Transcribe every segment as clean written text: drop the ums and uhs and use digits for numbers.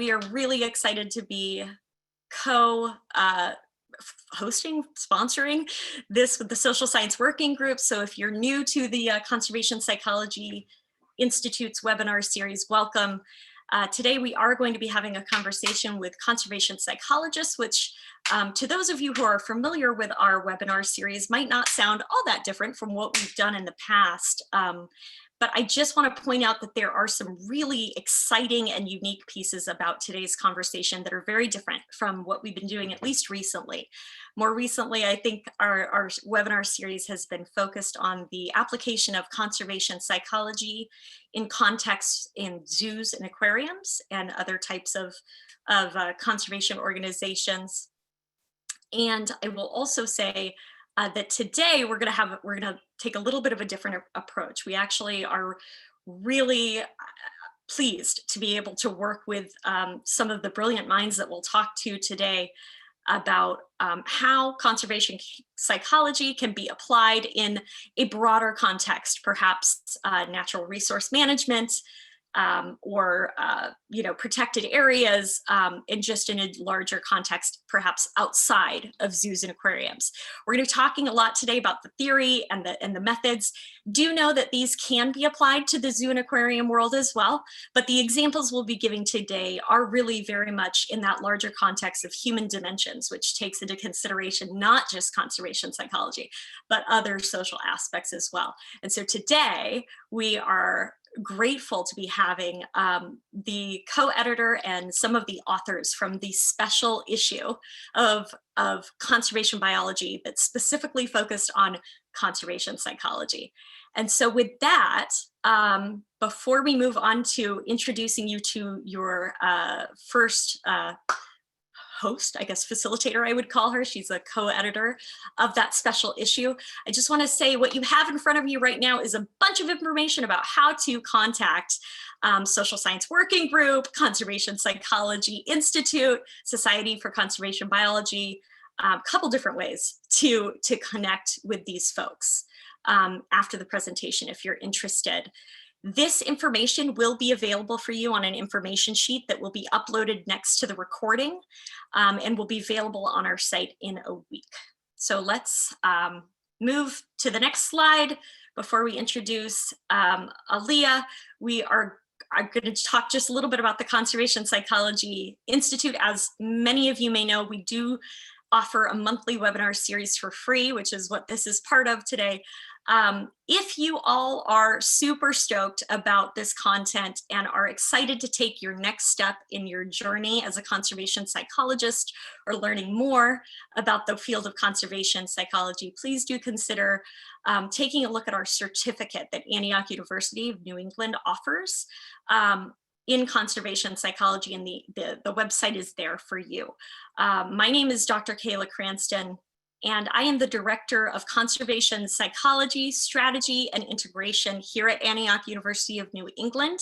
We are really excited to be hosting, sponsoring this with the Social Science Working Group. So if you're new to the Conservation Psychology Institute's webinar series, welcome. Today we are going to be having a conversation with conservation psychologists, which to those of you who are familiar with our webinar series might not sound all that different from what we've done in the past. But I just want to point out that there are some really exciting and unique pieces about today's conversation that are very different from what we've been doing, at least recently. More recently, I think our webinar series has been focused on the application of conservation psychology in contexts in zoos and aquariums and other types of conservation organizations. And I will also say that today we're going to take a little bit of a different approach. We actually are really pleased to be able to work with some of the brilliant minds that we'll talk to today about how conservation psychology can be applied in a broader context, perhaps natural resource management, or protected areas, and just in a larger context, perhaps outside of zoos and aquariums. We're going to be talking a lot today about the theory and the methods. Do know that these can be applied to the zoo and aquarium world as well, but the examples we'll be giving today are really very much in that larger context of human dimensions, which takes into consideration not just conservation psychology, but other social aspects as well. And so today we are grateful to be having the co-editor and some of the authors from the special issue of Conservation Biology that's specifically focused on conservation psychology. And so with that, before we move on to introducing you to your first host, I guess facilitator, I would call her. She's a co-editor of that special issue. I just want to say what you have in front of you right now is a bunch of information about how to contact Social Science Working Group, Conservation Psychology Institute, Society for Conservation Biology, a couple different ways to connect with these folks after the presentation if you're interested. This information will be available for you on an information sheet that will be uploaded next to the recording and will be available on our site in a week. So let's move to the next slide. Before we introduce Alia, we are going to talk just a little bit about the Conservation Psychology Institute. As many of you may know, we do offer a monthly webinar series for free, which is what this is part of today. If you all are super stoked about this content and are excited to take your next step in your journey as a conservation psychologist or learning more about the field of conservation psychology, please do consider taking a look at our certificate that Antioch University of New England offers in conservation psychology, and the website is there for you. My name is Dr. Kayla Cranston, and I am the Director of Conservation Psychology, Strategy, and Integration here at Antioch University of New England.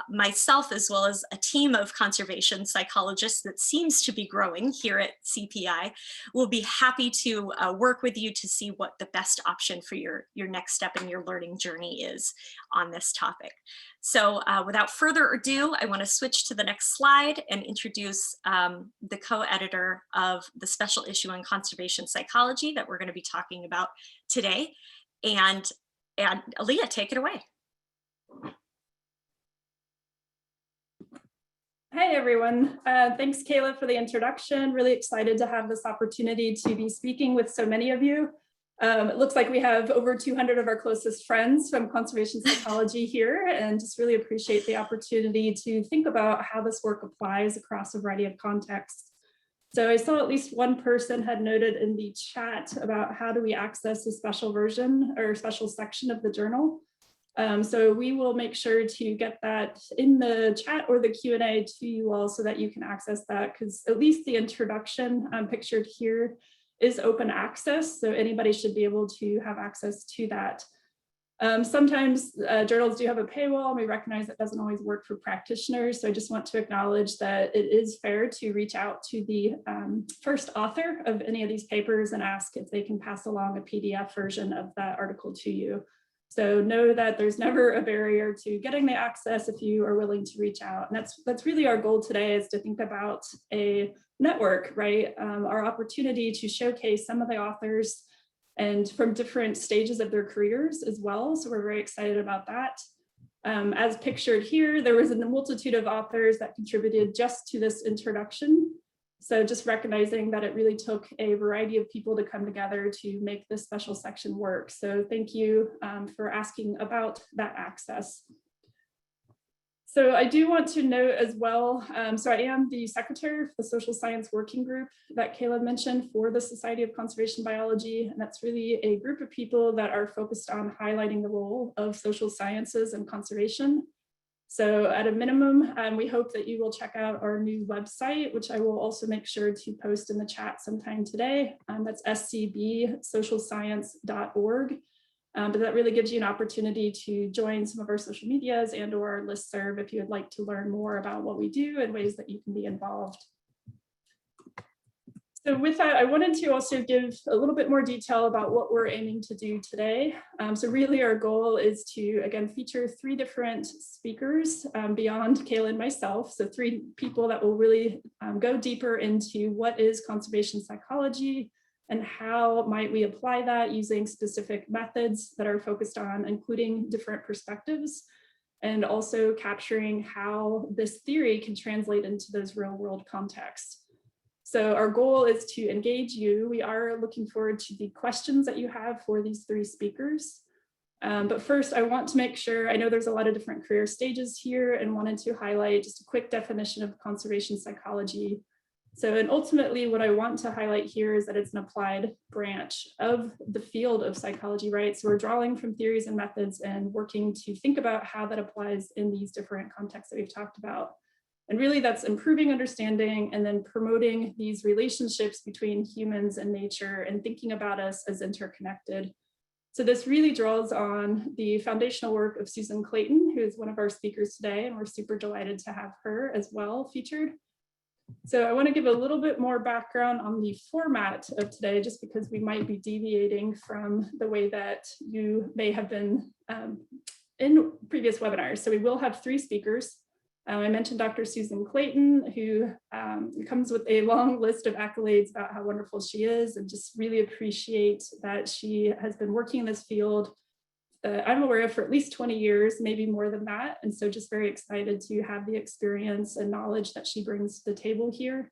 Myself, as well as a team of conservation psychologists that seems to be growing here at CPI, will be happy to work with you to see what the best option for your next step in your learning journey is on this topic. So without further ado, I want to switch to the next slide and introduce the co-editor of the special issue on conservation psychology that we're going to be talking about today. And Alia, take it away. Hi, everyone. Thanks, Kayla, for the introduction. Really excited to have this opportunity to be speaking with so many of you. It looks like we have over 200 of our closest friends from conservation psychology here, and just really appreciate the opportunity to think about how this work applies across a variety of contexts. So I saw at least one person had noted in the chat about how do we access a special version or special section of the journal. So we will make sure to get that in the chat or the Q&A to you all so that you can access that, because at least the introduction pictured here is open access, so anybody should be able to have access to that. Sometimes journals do have a paywall, and we recognize that doesn't always work for practitioners, so I just want to acknowledge that it is fair to reach out to the first author of any of these papers and ask if they can pass along a PDF version of that article to you. So know that there's never a barrier to getting the access if you are willing to reach out. And that's really our goal today, is to think about a network, right? Our opportunity to showcase some of the authors and from different stages of their careers as well. So we're very excited about that. As pictured here, there was a multitude of authors that contributed just to this introduction. So just recognizing that it really took a variety of people to come together to make this special section work. So thank you for asking about that access. So I do want to note as well, so I am the secretary of the social science working group that Kayla mentioned for the Society of Conservation Biology. And that's really a group of people that are focused on highlighting the role of social sciences and conservation. So at a minimum, we hope that you will check out our new website, which I will also make sure to post in the chat sometime today. That's scbsocialscience.org. But that really gives you an opportunity to join some of our social medias and or our listserv if you would like to learn more about what we do and ways that you can be involved. So with that, I wanted to also give a little bit more detail about what we're aiming to do today. So really our goal is to, again, feature 3 different speakers beyond Kayla and myself. So 3 people that will really go deeper into what is conservation psychology and how might we apply that using specific methods that are focused on including different perspectives and also capturing how this theory can translate into those real world contexts. So our goal is to engage you. We are looking forward to the questions that you have for these 3 speakers. But first, I want to make sure, I know there's a lot of different career stages here and wanted to highlight just a quick definition of conservation psychology. So, and ultimately what I want to highlight here is that it's an applied branch of the field of psychology, right? So we're drawing from theories and methods and working to think about how that applies in these different contexts that we've talked about. And really that's improving understanding and then promoting these relationships between humans and nature and thinking about us as interconnected. So this really draws on the foundational work of Susan Clayton, who is one of our speakers today, and we're super delighted to have her as well featured. So I want to give a little bit more background on the format of today, just because we might be deviating from the way that you may have been in previous webinars. So we will have 3 speakers. I mentioned Dr. Susan Clayton, who comes with a long list of accolades about how wonderful she is, and just really appreciate that she has been working in this field I'm aware of for at least 20 years, maybe more than that. And so just very excited to have the experience and knowledge that she brings to the table here.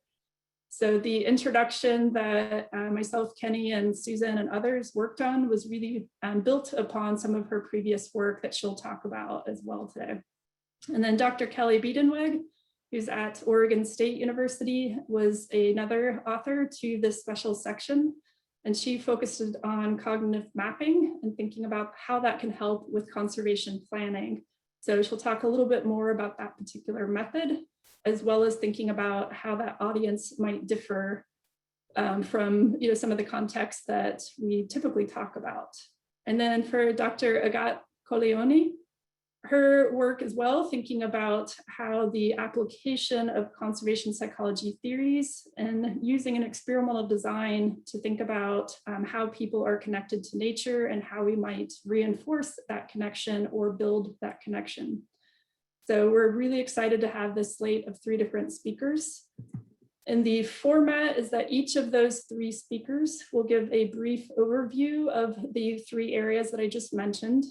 So the introduction that myself, Kenny, and Susan and others worked on was really built upon some of her previous work that she'll talk about as well today. And then Dr. Kelly Biedenweg, who's at Oregon State University, was another author to this special section. And she focused on cognitive mapping and thinking about how that can help with conservation planning. So she'll talk a little bit more about that particular method, as well as thinking about how that audience might differ from some of the contexts that we typically talk about. And then for Dr. Agat Coleoni, her work as well, thinking about how the application of conservation psychology theories and using an experimental design to think about how people are connected to nature and how we might reinforce that connection or build that connection. So we're really excited to have this slate of 3 different speakers. And the format is that each of those 3 speakers will give a brief overview of the 3 areas that I just mentioned.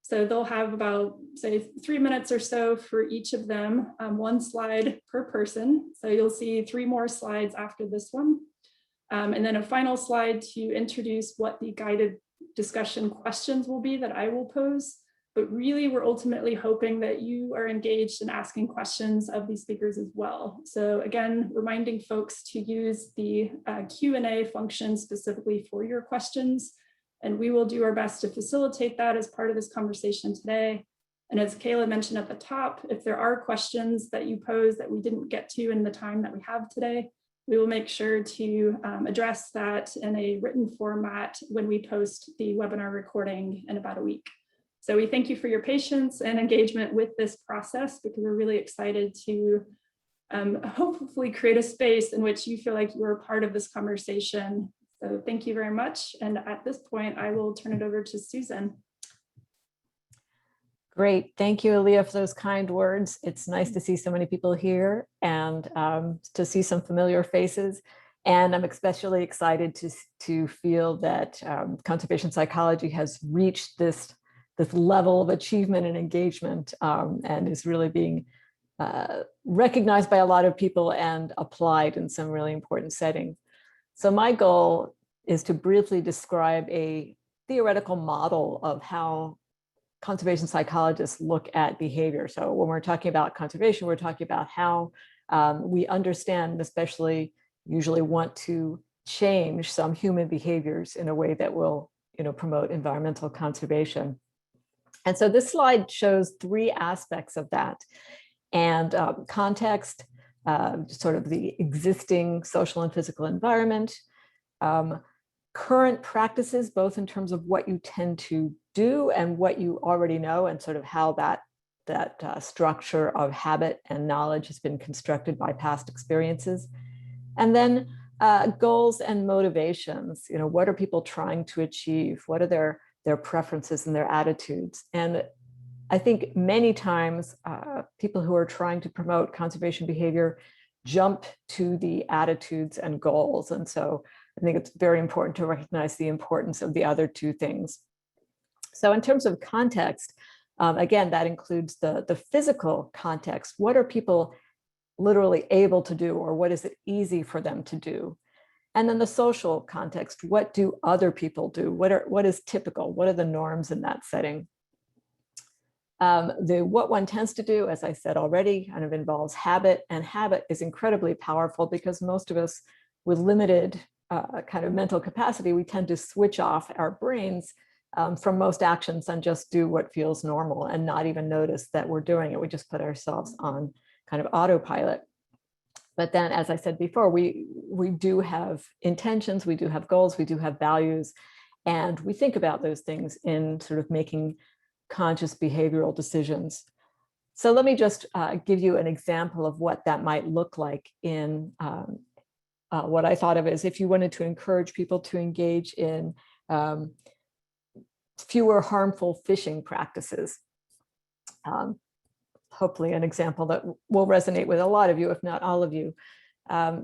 So they'll have about, say, 3 minutes or so for each of them, 1 slide per person. So you'll see 3 more slides after this one. And then a final slide to introduce what the guided discussion questions will be that I will pose. But really, we're ultimately hoping that you are engaged in asking questions of these speakers as well. So again, reminding folks to use the Q&A function specifically for your questions. And we will do our best to facilitate that as part of this conversation today. And as Kayla mentioned at the top, if there are questions that you pose that we didn't get to in the time that we have today, we will make sure to address that in a written format when we post the webinar recording in about a week. So we thank you for your patience and engagement with this process, because we're really excited to hopefully create a space in which you feel like you're a part of this conversation. So thank you very much. And at this point, I will turn it over to Susan. Great. Thank you, Alia, for those kind words. It's nice to see so many people here and to see some familiar faces. And I'm especially excited to feel that conservation psychology has reached this level of achievement and engagement and is really being recognized by a lot of people and applied in some really important settings. So my goal is to briefly describe a theoretical model of how conservation psychologists look at behavior. So when we're talking about conservation, we're talking about how we understand, especially usually want to change some human behaviors in a way that will, promote environmental conservation. And so this slide shows three aspects of that. And context, sort of the existing social and physical environment, current practices, both in terms of what you tend to do and what you already know, and sort of how that structure of habit and knowledge has been constructed by past experiences. And then goals and motivations. What are people trying to achieve? What are their preferences and their attitudes? And I think many times people who are trying to promote conservation behavior jump to the attitudes and goals. And so I think it's very important to recognize the importance of the other two things. So in terms of context, again, that includes the physical context. What are people literally able to do, or what is it easy for them to do? And then the social context, what do other people do? What is typical? What are the norms in that setting? What one tends to do, as I said already, kind of involves habit, and habit is incredibly powerful because most of us with limited kind of mental capacity, we tend to switch off our brains from most actions and just do what feels normal and not even notice that we're doing it. We just put ourselves on kind of autopilot. But then, as I said before, we do have intentions, we do have goals, we do have values, and we think about those things in sort of making conscious behavioral decisions. So let me just give you an example of what that might look like in what I thought of as if you wanted to encourage people to engage in fewer harmful fishing practices. Hopefully an example that will resonate with a lot of you, if not all of you.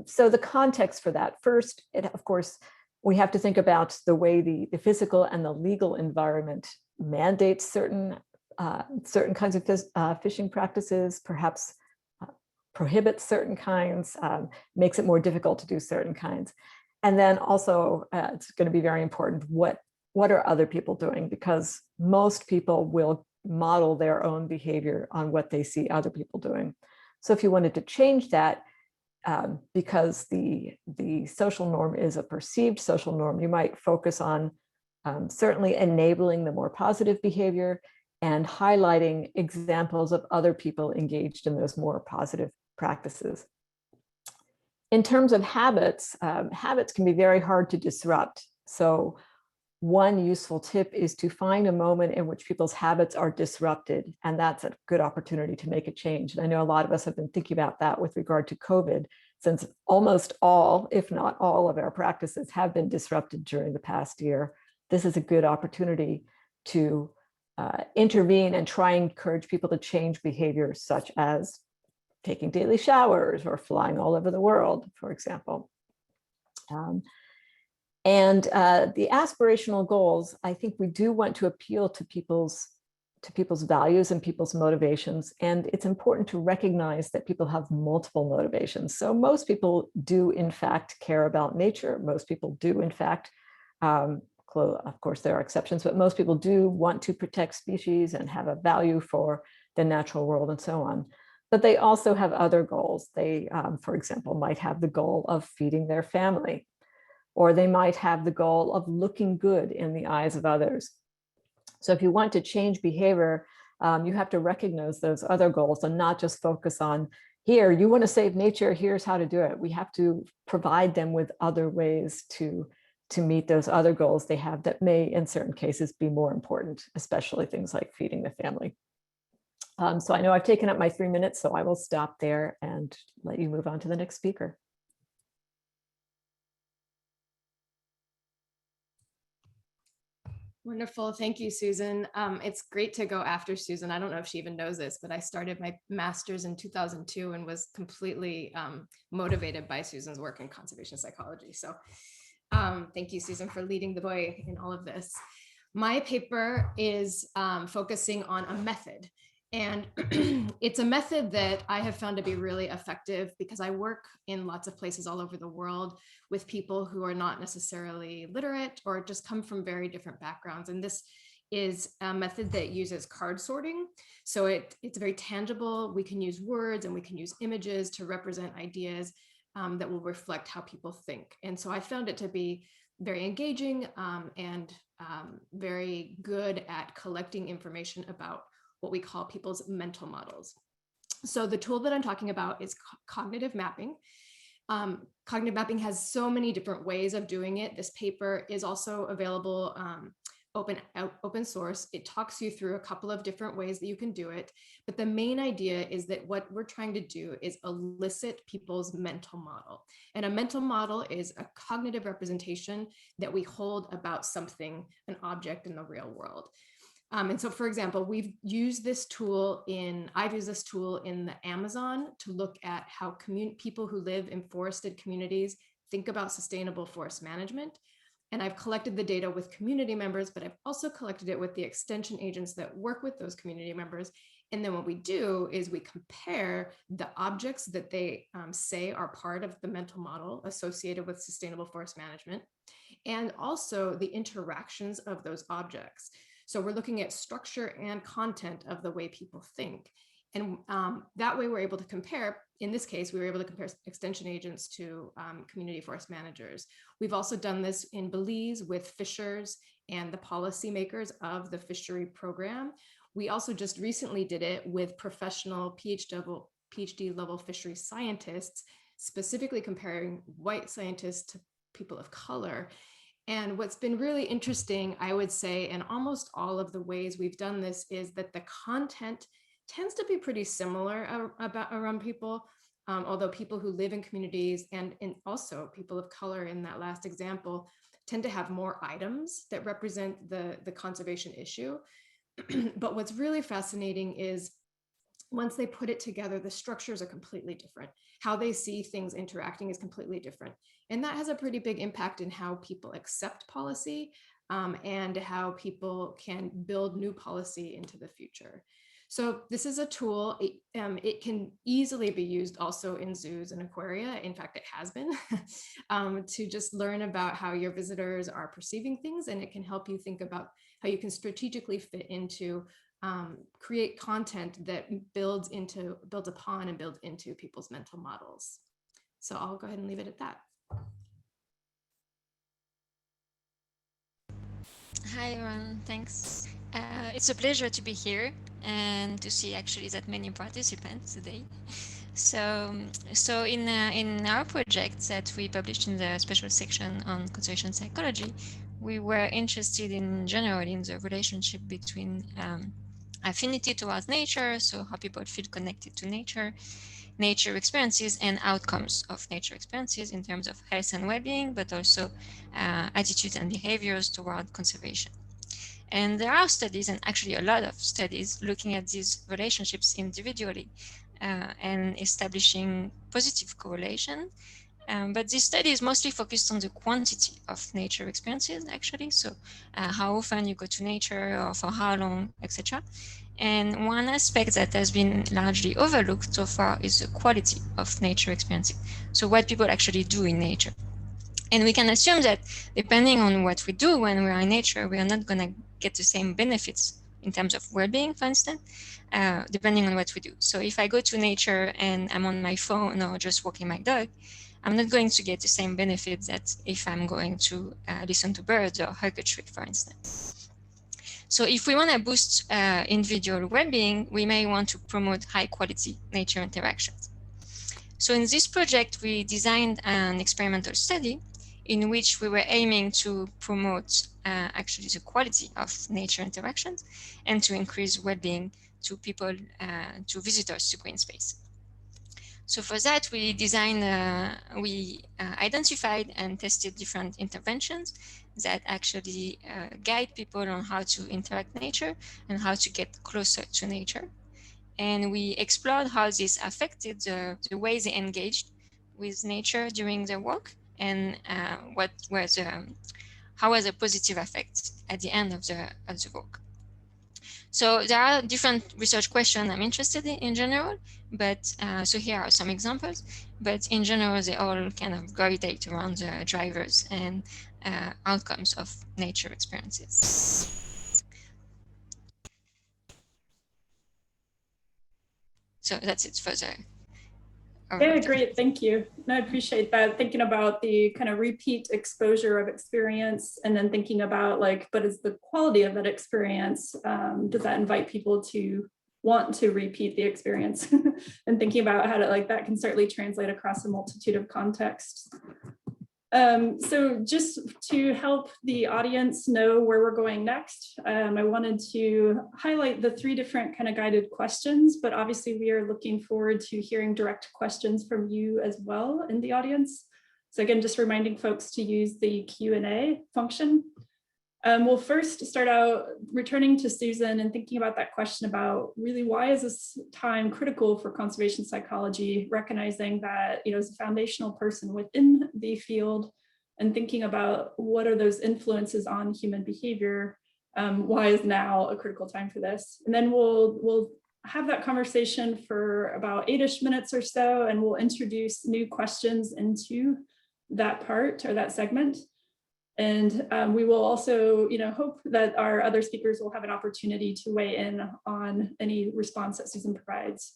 So the context for that, first, of course, we have to think about the way the physical and the legal environment mandates certain kinds of fishing practices, perhaps prohibits certain kinds, makes it more difficult to do certain kinds. And then also, it's going to be very important, what are other people doing? Because most people will model their own behavior on what they see other people doing. So if you wanted to change that, because the social norm is a perceived social norm, you might focus on certainly enabling the more positive behavior and highlighting examples of other people engaged in those more positive practices. In terms of habits, habits can be very hard to disrupt. So one useful tip is to find a moment in which people's habits are disrupted, and that's a good opportunity to make a change. And I know a lot of us have been thinking about that with regard to COVID, since almost all, if not all, of our practices have been disrupted during the past year. This is a good opportunity to intervene and try and encourage people to change behaviors such as taking daily showers or flying all over the world, for example. And the aspirational goals, I think we do want to appeal to people's values and people's motivations. And it's important to recognize that people have multiple motivations. So most people do, in fact, care about nature. Most people do, in fact, of course, there are exceptions, but most people do want to protect species and have a value for the natural world and so on. But they also have other goals. They, for example, might have the goal of feeding their family, or they might have the goal of looking good in the eyes of others. So if you want to change behavior, you have to recognize those other goals and not just focus on, here, you want to save nature, here's how to do it. We have to provide them with other ways to meet those other goals they have that may, in certain cases, be more important, especially things like feeding the family. So I know I've taken up my 3 minutes, so I will stop there and let you move on to the next speaker. Wonderful. Thank you, Susan. It's great to go after Susan. I don't know if she even knows this, but I started my master's in 2002 and was completely motivated by Susan's work in conservation psychology. So thank you, Susan, for leading the way in all of this. My paper is focusing on a method. And it's a method that I have found to be really effective because I work in lots of places all over the world with people who are not necessarily literate or just come from very different backgrounds. And this is a method that uses card sorting. So it's very tangible. We can use words and we can use images to represent ideas that will reflect how people think. And so I found it to be very engaging and very good at collecting information about what we call people's mental models. So the tool that I'm talking about is cognitive mapping. Cognitive mapping has so many different ways of doing it. This paper is also available open source. It talks you through a couple of different ways that you can do it. But the main idea is that what we're trying to do is elicit people's mental model. And a mental model is a cognitive representation that we hold about something, an object in the real world. And so, for example, I've used this tool in the Amazon to look at how people who live in forested communities think about sustainable forest management. And I've collected the data with community members, but I've also collected it with the extension agents that work with those community members. And then what we do is we compare the objects that they say are part of the mental model associated with sustainable forest management, and also the interactions of those objects. So we're looking at structure and content of the way people think. And that way we're able to compare, in this case, we were able to compare extension agents to community forest managers. We've also done this in Belize with fishers and the policymakers of the fishery program. We also just recently did it with professional PhD level fishery scientists, specifically comparing white scientists to people of color. And what's been really interesting, I would say, in almost all of the ways we've done this is that the content tends to be pretty similar around people, although people who live in communities and also people of color in that last example tend to have more items that represent the conservation issue. But what's really fascinating is once they put it together, the structures are completely different. How they see things interacting is completely different. And that has a pretty big impact in how people accept policy and how people can build new policy into the future. So this is a tool. It can easily be used also in zoos and aquaria. In fact, it has been to just learn about how your visitors are perceiving things, and it can help you think about how you can strategically fit into create content that builds upon and builds into people's mental models. So I'll go ahead and leave it at that. Hi everyone, thanks. It's a pleasure to be here and to see actually that many participants today. So in our project that we published in the special section on conservation psychology, we were interested in general in the relationship between affinity towards nature, so how people feel connected to nature experiences and outcomes of nature experiences in terms of health and well-being, but also attitudes and behaviors toward conservation. And there are studies, and actually a lot of studies, looking at these relationships individually and establishing positive correlation. But this study is mostly focused on the quantity of nature experiences, actually. So how often you go to nature or for how long, etc. And one aspect that has been largely overlooked so far is the quality of nature experiences. So what people actually do in nature. And we can assume that depending on what we do when we are in nature, we are not going to get the same benefits in terms of well-being, for instance, depending on what we do. So if I go to nature and I'm on my phone or just walking my dog, I'm not going to get the same benefits that if I'm going to listen to birds or hug a tree, for instance. So if we want to boost individual well-being, we may want to promote high-quality nature interactions. So in this project, we designed an experimental study in which we were aiming to promote actually the quality of nature interactions and to increase well-being to people, to visitors to green space. So for that, we identified and tested different interventions that actually guide people on how to interact with nature and how to get closer to nature. And we explored how this affected the way they engaged with nature during their walk, and how was a positive effect at the end of the walk. So there are different research questions I'm interested in general, but so here are some examples, but in general, they all kind of gravitate around the drivers and outcomes of nature experiences. So that's it for the Yeah, great, thank you. And I appreciate that, thinking about the kind of repeat exposure of experience, and then thinking about like, but is the quality of that experience, does that invite people to want to repeat the experience? And thinking about how to, like, that can certainly translate across a multitude of contexts. So just to help the audience know where we're going next, I wanted to highlight the 3 different kind of guided questions, but obviously we are looking forward to hearing direct questions from you as well in the audience. So again, just reminding folks to use the Q&A function. We'll first start out returning to Susan and thinking about that question about really why is this time critical for conservation psychology, recognizing that, you know, as a foundational person within the field and thinking about what are those influences on human behavior, why is now a critical time for this? And then we'll have that conversation for about 8-ish minutes or so, and we'll introduce new questions into that part or that segment. And we will also, you know, hope that our other speakers will have an opportunity to weigh in on any response that Susan provides.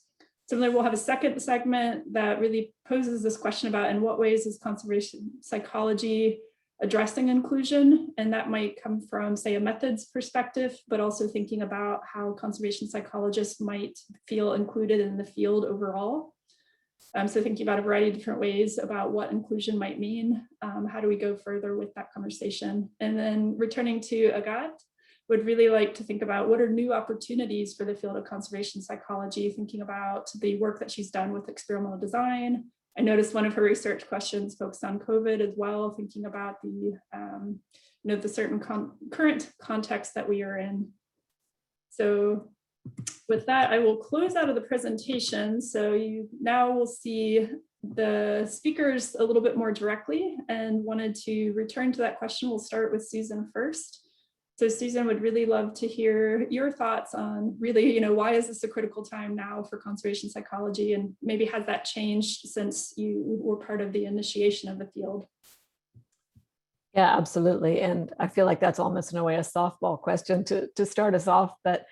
Similarly, we'll have a second segment that really poses this question about in what ways is conservation psychology addressing inclusion? And that might come from, say, a methods perspective, but also thinking about how conservation psychologists might feel included in the field overall. So thinking about a variety of different ways about what inclusion might mean, how do we go further with that conversation? And then returning to Agathe, would really like to think about what are new opportunities for the field of conservation psychology, thinking about the work that she's done with experimental design. I noticed one of her research questions focused on COVID as well, thinking about the, you know, the certain current context that we are in. So with that, I will close out of the presentation. So you now will see the speakers a little bit more directly, and wanted to return to that question. We'll start with Susan first. So Susan, would really love to hear your thoughts on really, you know, why is this a critical time now for conservation psychology, and maybe has that changed since you were part of the initiation of the field? Yeah, absolutely. And I feel like that's almost in a way a softball question to start us off. But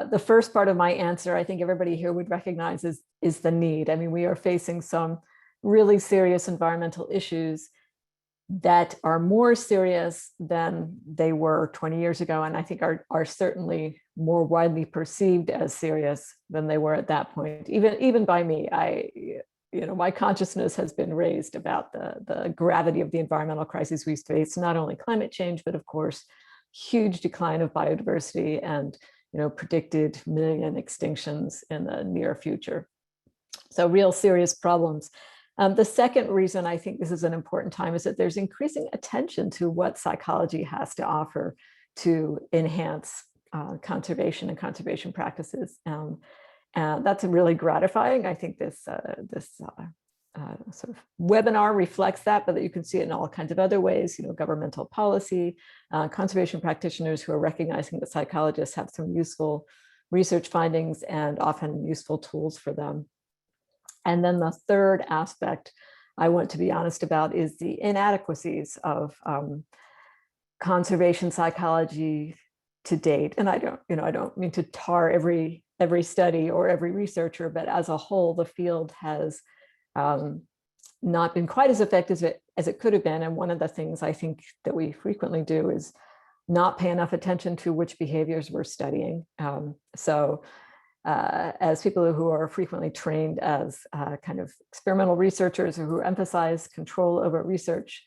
the first part of my answer, I think everybody here would recognize is the need. I mean, we are facing some really serious environmental issues that are more serious than they were 20 years ago, and I think are certainly more widely perceived as serious than they were at that point. Even by me, my consciousness has been raised about the gravity of the environmental crises we face, not only climate change, but of course, huge decline of biodiversity and, you know, predicted million extinctions in the near future. So real serious problems. The second reason I think this is an important time is that there's increasing attention to what psychology has to offer to enhance conservation and conservation practices. That's really gratifying. I think this sort of webinar reflects that, but that you can see it in all kinds of other ways, you know, governmental policy, conservation practitioners who are recognizing that psychologists have some useful research findings and often useful tools for them. And then the third aspect I want to be honest about is the inadequacies of conservation psychology to date. And I don't mean to tar every study or every researcher, but as a whole, the field has not been quite as effective as it could have been. And one of the things I think that we frequently do is not pay enough attention to which behaviors we're studying. As people who are frequently trained as kind of experimental researchers or who emphasize control over research,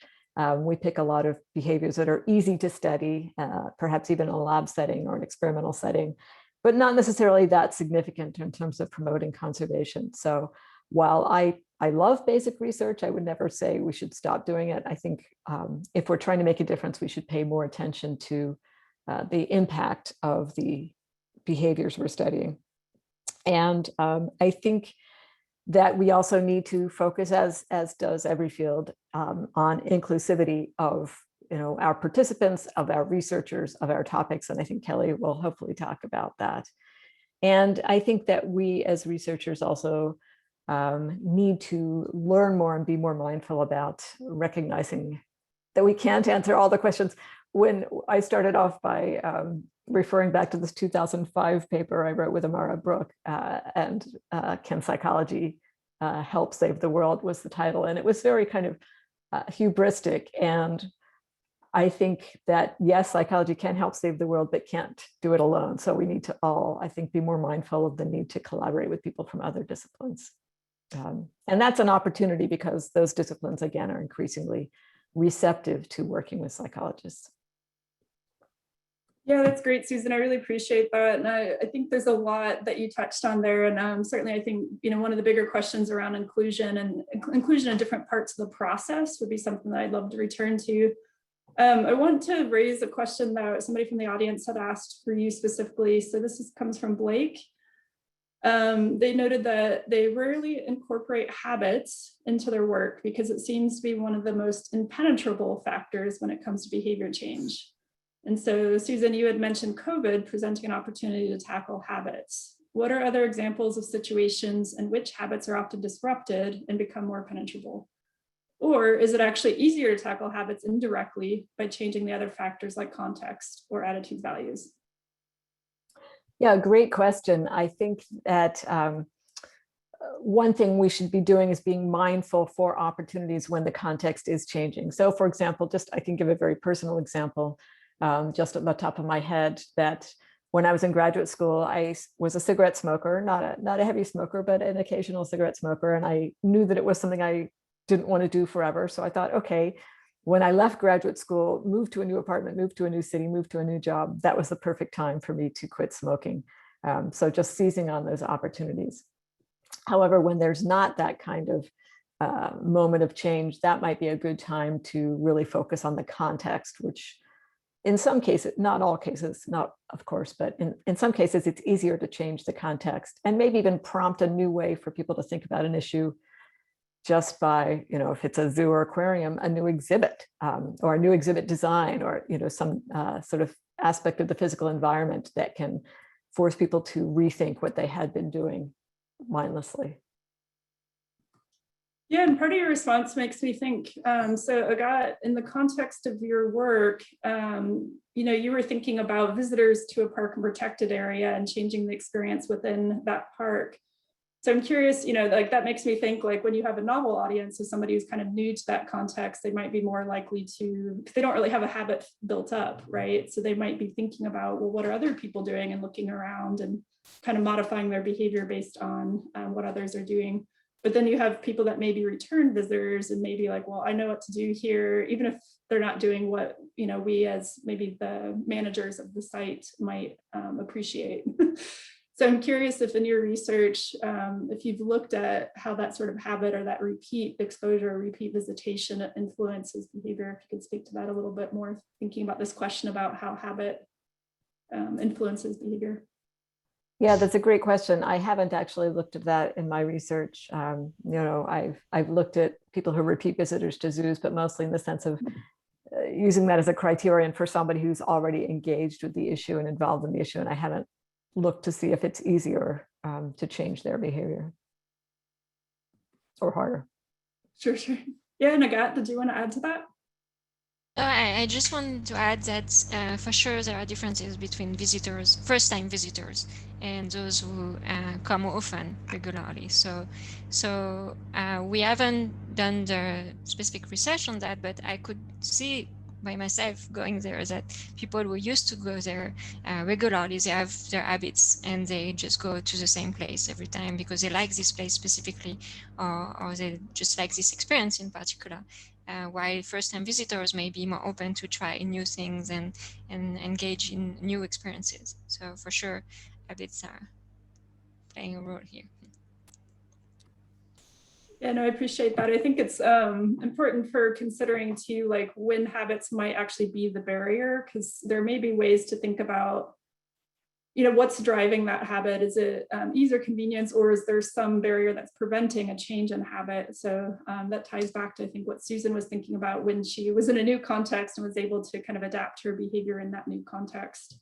we pick a lot of behaviors that are easy to study, perhaps even in a lab setting or an experimental setting, but not necessarily that significant in terms of promoting conservation. So while I love basic research, I would never say we should stop doing it. I think if we're trying to make a difference, we should pay more attention to the impact of the behaviors we're studying. And I think that we also need to focus, as does every field, on inclusivity of our participants, of our researchers, of our topics. And I think Kelly will hopefully talk about that. And I think that we as researchers also need to learn more and be more mindful about recognizing that we can't answer all the questions. When I started off by referring back to this 2005 paper I wrote with Amara Brooke, and Can Psychology Help Save the World was the title. And it was very kind of hubristic. And I think that, yes, psychology can help save the world, but can't do it alone. So we need to all, I think, be more mindful of the need to collaborate with people from other disciplines. And that's an opportunity because those disciplines, again, are increasingly receptive to working with psychologists. Yeah, that's great, Susan. I really appreciate that. And I think there's a lot that you touched on there. And certainly I think, one of the bigger questions around inclusion and inclusion in different parts of the process would be something that I'd love to return to. I want to raise a question that somebody from the audience had asked for you specifically. So this comes from Blake. They noted that they rarely incorporate habits into their work because it seems to be one of the most impenetrable factors when it comes to behavior change. And so, Susan, you had mentioned COVID presenting an opportunity to tackle habits. What are other examples of situations in which habits are often disrupted and become more penetrable? Or is it actually easier to tackle habits indirectly by changing the other factors like context or attitude values? Yeah, great question. I think that one thing we should be doing is being mindful for opportunities when the context is changing. So for example, I can give a very personal example, just at the top of my head, that when I was in graduate school, I was a cigarette smoker, not a heavy smoker, but an occasional cigarette smoker. And I knew that it was something I didn't want to do forever. So I thought, okay, when I left graduate school, moved to a new apartment, moved to a new city, moved to a new job, that was the perfect time for me to quit smoking. So just seizing on those opportunities. However, when there's not that kind of moment of change, that might be a good time to really focus on the context, which in some cases, not all cases, not of course, but in some cases, it's easier to change the context and maybe even prompt a new way for people to think about an issue just by, if it's a zoo or aquarium, a new exhibit or a new exhibit design or, some sort of aspect of the physical environment that can force people to rethink what they had been doing mindlessly. Yeah, and part of your response makes me think, so Agat, in the context of your work, you were thinking about visitors to a park and protected area and changing the experience within that park. So I'm curious, that makes me think like when you have a novel audience, as somebody who's kind of new to that context, they might be more likely to, because they don't really have a habit built up, right? So they might be thinking about, well, what are other people doing and looking around and kind of modifying their behavior based on what others are doing. But then you have people that may be return visitors and maybe like, well, I know what to do here, even if they're not doing what, we as maybe the managers of the site might appreciate. So I'm curious if in your research, if you've looked at how that sort of habit or that repeat exposure or repeat visitation influences behavior, if you could speak to that a little bit more, thinking about this question about how habit influences behavior. Yeah, that's a great question. I haven't actually looked at that in my research. I've looked at people who are repeat visitors to zoos, but mostly in the sense of using that as a criterion for somebody who's already engaged with the issue and involved in the issue. And I haven't looked to see if it's easier to change their behavior or harder. Sure. Yeah, Nagat, did you want to add to that? I just wanted to add that for sure there are differences between visitors, first-time visitors, and those who come often, regularly. So we haven't done the specific research on that, but I could see by myself going there that people who used to go there regularly, they have their habits and they just go to the same place every time because they like this place specifically, or they just like this experience in particular. While first-time visitors may be more open to try new things and engage in new experiences. So for sure, habits are playing a role here. Yeah, no, I appreciate that. I think it's important for considering too, like when habits might actually be the barrier, because there may be ways to think about, what's driving that habit. Is it ease or convenience, or is there some barrier that's preventing a change in habit? So that ties back to, I think, what Susan was thinking about when she was in a new context and was able to kind of adapt her behavior in that new context.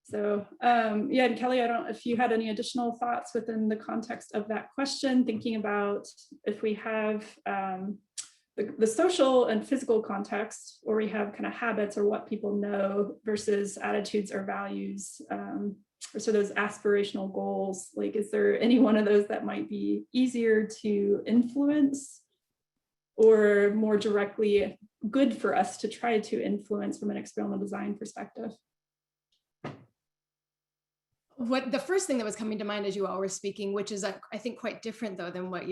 So yeah, and Kelly, I don't know if you had any additional thoughts within the context of that question, thinking about if we have the social and physical context, or we have kind of habits or what people know versus attitudes or values, or so those aspirational goals. Like, is there any one of those that might be easier to influence or more directly good for us to try to influence from an experimental design perspective? What the first thing that was coming to mind as you all were speaking, which is I think quite different though than what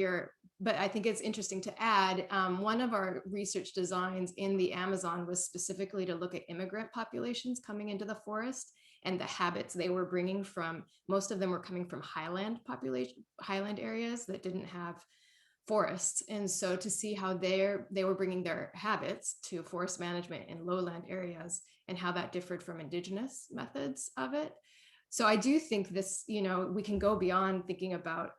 but I think it's interesting to add, one of our research designs in the Amazon was specifically to look at immigrant populations coming into the forest and the habits they were bringing from, most of them were coming from highland areas that didn't have forests. And so to see how they were bringing their habits to forest management in lowland areas and how that differed from indigenous methods of it. So I do think this, we can go beyond thinking about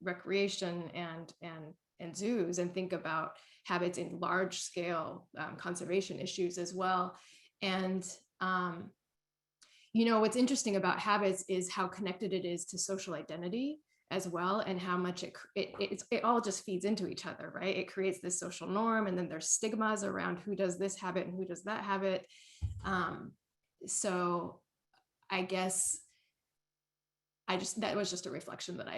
recreation and zoos and think about habits in large scale conservation issues as well. And, what's interesting about habits is how connected it is to social identity as well, and how much it all just feeds into each other, right? It creates this social norm, and then there's stigmas around who does this habit and who does that habit. So I guess that was just a reflection that I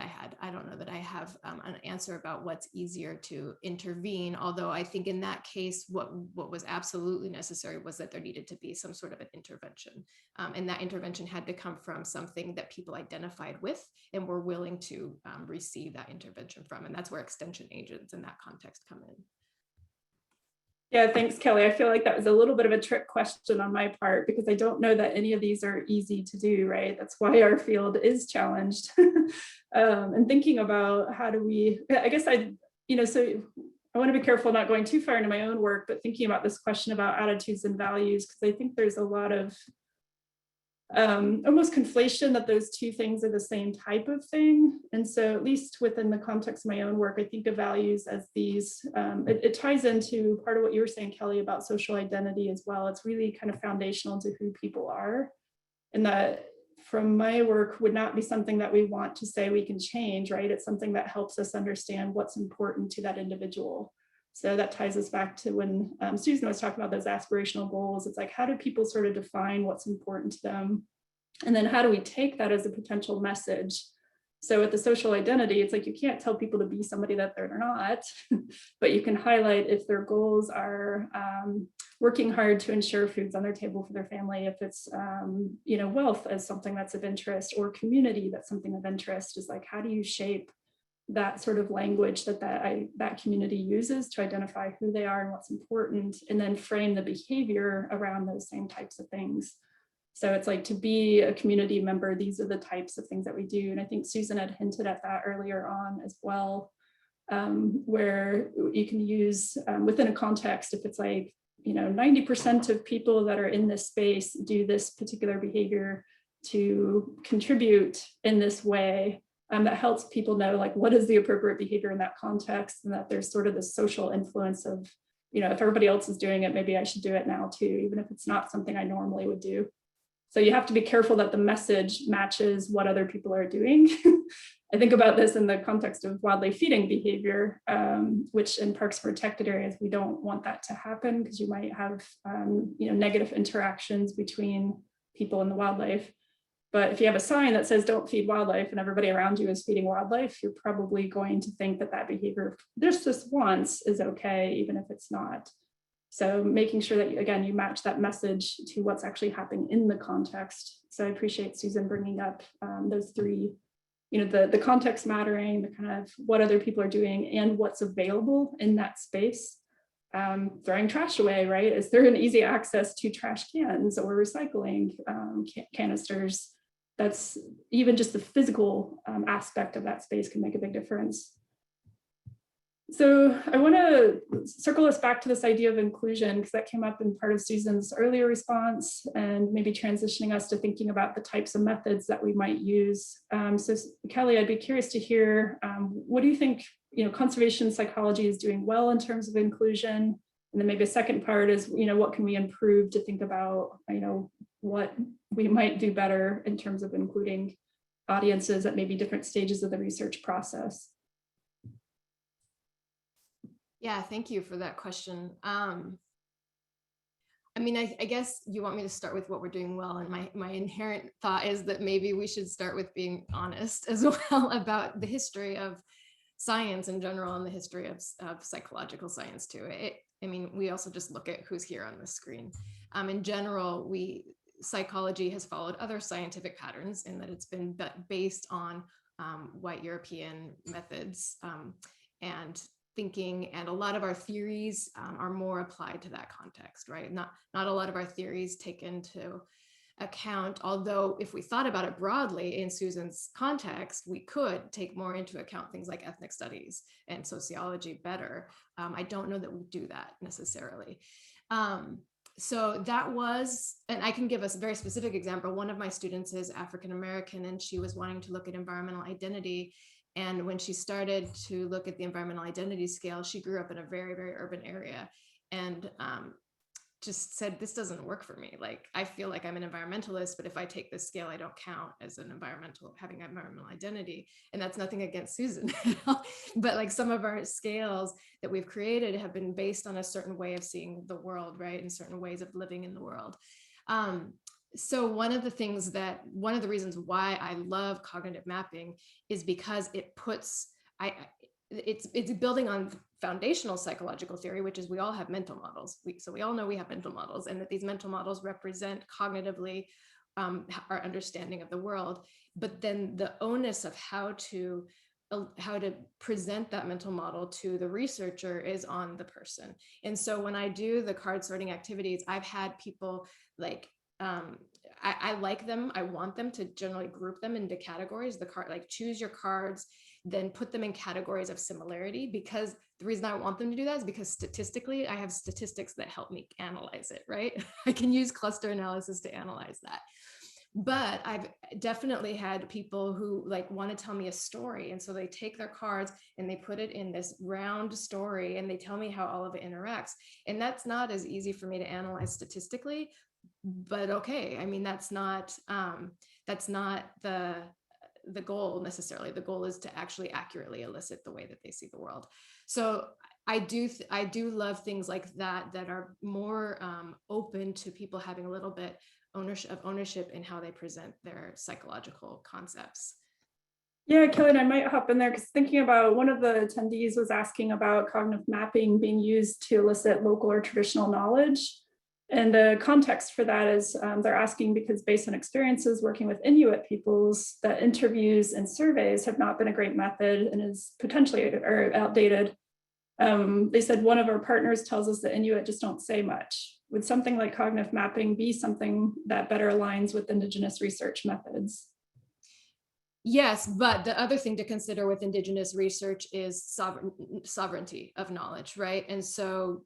had. I don't know that I have an answer about what's easier to intervene, although I think in that case, what was absolutely necessary was that there needed to be some sort of an intervention. And that intervention had to come from something that people identified with and were willing to receive that intervention from. And that's where extension agents in that context come in. Yeah, thanks, Kelly. I feel like that was a little bit of a trick question on my part, because I don't know that any of these are easy to do, right? That's why our field is challenged. And thinking about how do we, I guess so I want to be careful not going too far into my own work, but thinking about this question about attitudes and values, because I think there's a lot of almost conflation that those two things are the same type of thing. And so at least within the context of my own work, I think of values as these, it ties into part of what you were saying, Kelly, about social identity as well. It's really kind of foundational to who people are. And that from my work would not be something that we want to say we can change, right? It's something that helps us understand what's important to that individual. So that ties us back to when Susan was talking about those aspirational goals. It's like, how do people sort of define what's important to them? And then how do we take that as a potential message? So with the social identity, it's like, you can't tell people to be somebody that they're not, but you can highlight if their goals are working hard to ensure food's on their table for their family, if it's, wealth as something that's of interest, or community that's something of interest. Is like, how do you shape that sort of language that community uses to identify who they are and what's important, and then frame the behavior around those same types of things. So it's like, to be a community member, these are the types of things that we do. And I think Susan had hinted at that earlier on as well, where you can use within a context, if it's like, 90% of people that are in this space do this particular behavior to contribute in this way. That helps people know, like, what is the appropriate behavior in that context, and that there's sort of this social influence of, if everybody else is doing it, maybe I should do it now too, even if it's not something I normally would do. So you have to be careful that the message matches what other people are doing. I think about this in the context of wildlife feeding behavior, which in parks and protected areas, we don't want that to happen, because you might have negative interactions between people and the wildlife. But if you have a sign that says don't feed wildlife, and everybody around you is feeding wildlife, you're probably going to think that behavior just this once is okay, even if it's not. So making sure that, again, you match that message to what's actually happening in the context. So I appreciate Susan bringing up those three, the context mattering, the kind of what other people are doing, and what's available in that space. Throwing trash away, right? Is there an easy access to trash cans or recycling canisters? That's even just the physical aspect of that space can make a big difference. So I want to circle us back to this idea of inclusion, because that came up in part of Susan's earlier response, and maybe transitioning us to thinking about the types of methods that we might use. So Kelly, I'd be curious to hear, what do you think, conservation psychology is doing well in terms of inclusion? And then maybe a second part is, what can we improve to think about, what we might do better in terms of including audiences at maybe different stages of the research process? Yeah, thank you for that question. I mean, I guess you want me to start with what we're doing well, and my inherent thought is that maybe we should start with being honest as well about the history of science in general and the history of psychological science too. I mean, we also just look at who's here on the screen. In general, psychology has followed other scientific patterns in that it's been based on white European methods and thinking, and a lot of our theories are more applied to that context, right? Not a lot of our theories take into account, although if we thought about it broadly in Susan's context, we could take more into account things like ethnic studies and sociology better. I don't know that we do that necessarily. So that was, and I can give us a very specific example. One of my students is African-American, and she was wanting to look at environmental identity. And when she started to look at the environmental identity scale, she grew up in a very, very urban area, and just said, this doesn't work for me. Like, I feel like I'm an environmentalist, but if I take this scale, I don't count as having environmental identity. And that's nothing against Susan, but like some of our scales that we've created have been based on a certain way of seeing the world, right? And certain ways of living in the world. So one of the reasons why I love cognitive mapping is because it puts, it's building on foundational psychological theory, which is we all have mental models. So we all know we have mental models, and that these mental models represent cognitively our understanding of the world. But then the onus of how to present that mental model to the researcher is on the person. And so when I do the card sorting activities, I've had people like, I like them. I want them to generally group them into categories. Like choose your cards, then put them in categories of similarity, because the reason I want them to do that is because statistically, I have statistics that help me analyze it, right? I can use cluster analysis to analyze that. But I've definitely had people who like want to tell me a story. And so they take their cards and they put it in this round story, and they tell me how all of it interacts. And that's not as easy for me to analyze statistically, but okay. I mean, that's not the goal necessarily. The goal is to actually accurately elicit the way that they see the world. So I do love things like that are more open to people having a little bit ownership in how they present their psychological concepts. Yeah, Kelly, and I might hop in there because thinking about one of the attendees was asking about cognitive mapping being used to elicit local or traditional knowledge. And the context for that is they're asking because based on experiences working with Inuit peoples, that interviews and surveys have not been a great method and is potentially outdated. They said one of our partners tells us that Inuit just don't say much. Would something like cognitive mapping be something that better aligns with Indigenous research methods? Yes, but the other thing to consider with Indigenous research is sovereignty of knowledge, right? And so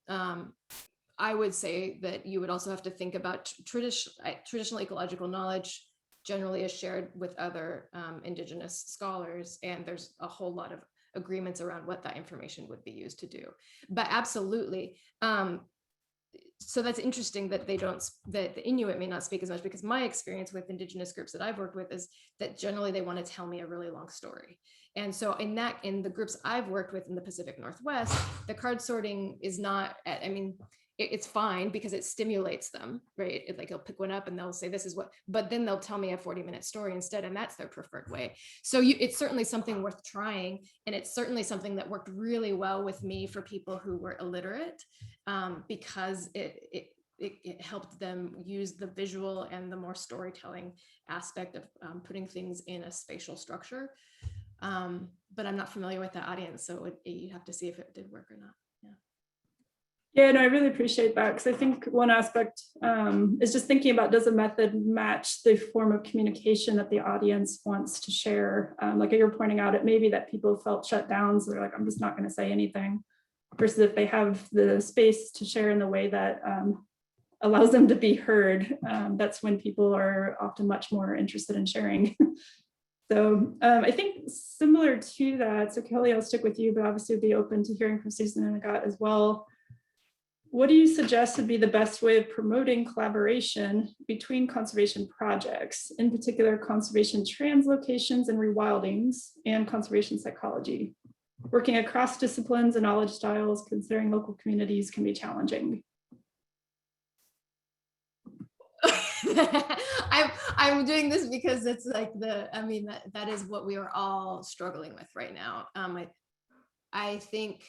I would say that you would also have to think about traditional ecological knowledge generally is shared with other Indigenous scholars, and there's a whole lot of agreements around what that information would be used to do. But absolutely. So that's interesting that that the Inuit may not speak as much, because my experience with Indigenous groups that I've worked with is that generally they want to tell me a really long story. And so in the groups I've worked with in the Pacific Northwest, the card sorting is not, I mean, it's fine because it stimulates them, right? Like I'll pick one up and they'll say, this is what, but then they'll tell me a 40-minute story instead. And that's their preferred way. So it's certainly something worth trying. And it's certainly something that worked really well with me for people who were illiterate, because it helped them use the visual and the more storytelling aspect of putting things in a spatial structure. But I'm not familiar with that audience. So you have to see if it did work or not. Yeah, no, I really appreciate that, because I think one aspect is just thinking about, does a method match the form of communication that the audience wants to share? Like you're pointing out, it may be that people felt shut down, so they're like, I'm just not going to say anything. Versus if they have the space to share in the way that allows them to be heard, that's when people are often much more interested in sharing. So I think similar to that, so Kelly, I'll stick with you, but obviously be open to hearing from Susan and Agat as well. What do you suggest would be the best way of promoting collaboration between conservation projects, in particular conservation translocations and rewildings and conservation psychology? Working across disciplines and knowledge styles, considering local communities, can be challenging. I'm doing this because it's like that is what we are all struggling with right now. I think